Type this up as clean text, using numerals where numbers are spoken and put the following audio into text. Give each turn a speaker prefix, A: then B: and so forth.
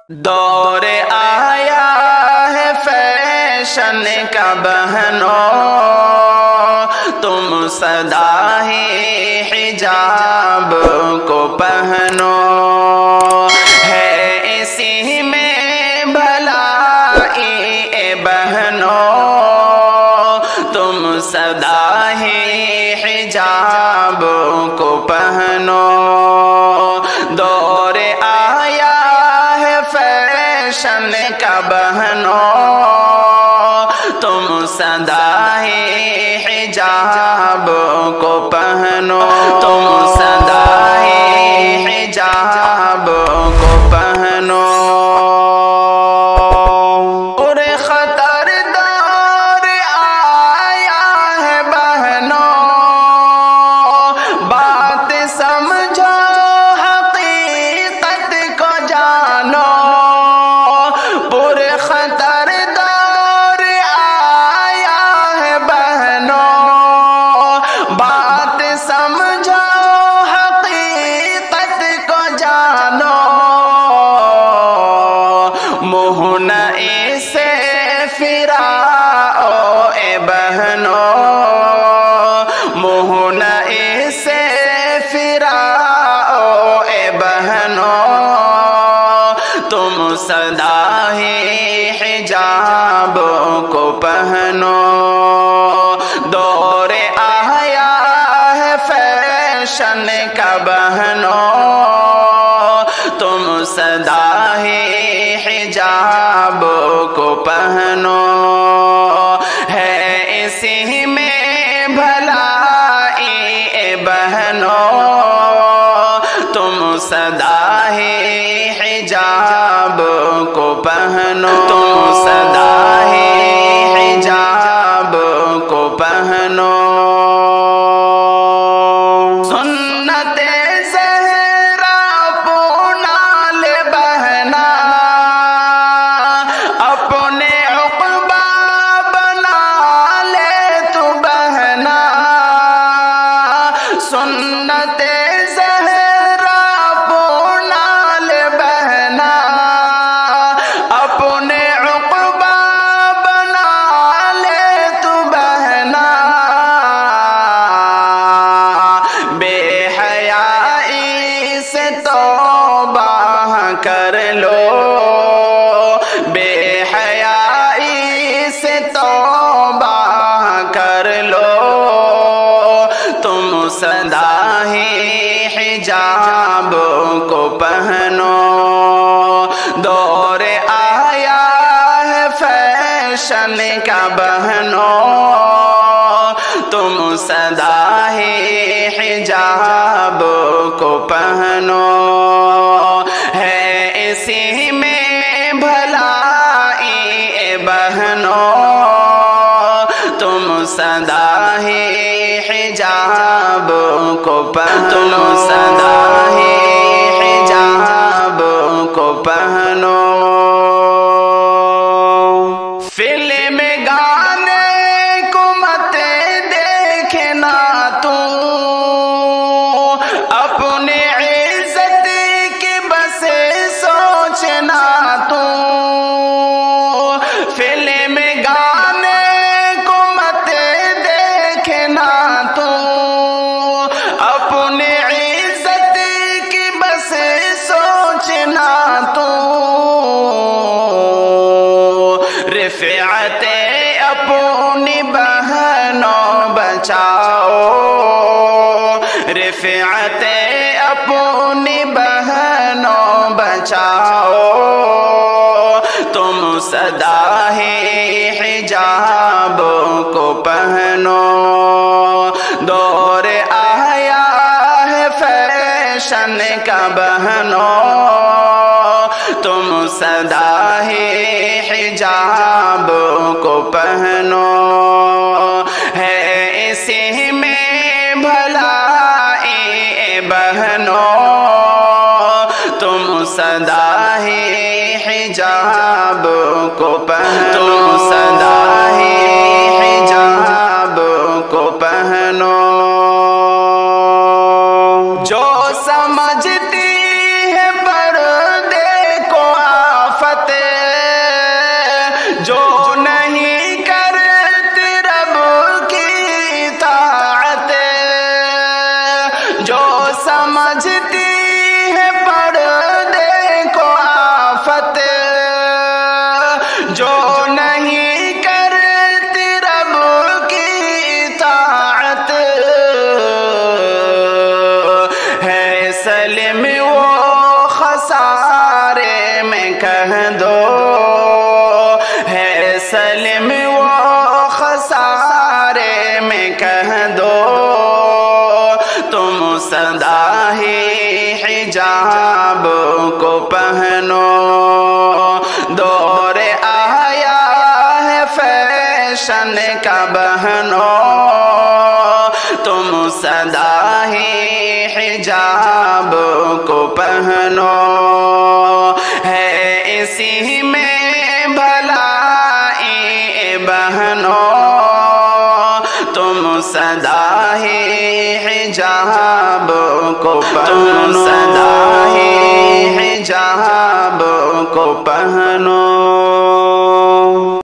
A: دور آیا ہے فیشن کا بہنوں، تم سدا ہی حجاب کو پہنو، ہے اسی میں بھلائی اے بہنوں، تم سدا ہی حجاب کو پہنو۔ دور آیا ہے فیشن کا بہنوں، تم سدا ہی حجاب کو پہنو، تم سدا ہی حجاب کو پہنو۔ تم سدا ہی حجاب کو پہنو۔ دور آیا ہے فیشن کا بہنوں، تم سدا ہی حجاب کو پہنو، ہے اسی میں بھلائی اے بہنوں، تم سدا ہی حجاب کو پہنو، تم سدا ہی حجاب کو پہنو۔ سنت زہرا اپنا لے بہنا، اپنے عقبہ بنا لے تو بہنا، سنت زہرا اپنا لے بہنا، اپنے عقبہ بنا لے تو بہنا، بے حیائی سے توبہ کر لو، بے حیائی سے توبہ کر لو، تم سدا ہی حجاب کو پہنو۔ دور آیا ہے فیشن کا بہنوں، تم سدا ہی حجاب کو پہنو، ہے اسی میں بھلائی اے بہنوں، تم سدا ہی حجاب کو پہنو، تم سدا ہی حجاب کو پہنو۔ فلم گانے کو مت دیکھنا تو، اپنے عزت کی بس سوچنا تو، فلم گانے کو مت دیکھنا تو، اپنے عزت کی بس سوچنا تو، رفعت اپنی بہنوں بچاؤ، رفعت اپنی بہنوں بچاؤ، تم سدا ہی حجاب کو پہنو۔ دور آیا ہے فیشن کا بہنوں، تم سدا ہی حجاب کو پہنو، ہے اسی میں بھلائی اے بہنوں، تم سدا ہی حجاب کو پہنو، تم سدا ہی حجاب کو پہنو۔ جو سمجھتی ہے پردے کو جو سمجھتی ہے پردے کو آفت، جو نہیں کرتی رب کی اطاعت، ہے سلم وہ خسارے میں کہہ دو، ہے سلم وہ خسارے میں کہہ دو، تم سدا ہی حجاب کو پہنو، دور آیا ہے فیشن کا بہنو، تم سدا ہی حجاب کو پہنو، ہے اسی میں بھلائی بہنو، تم سدا ہی حجاب کو پہنو، تم سدا ہی حجاب کو پہنو۔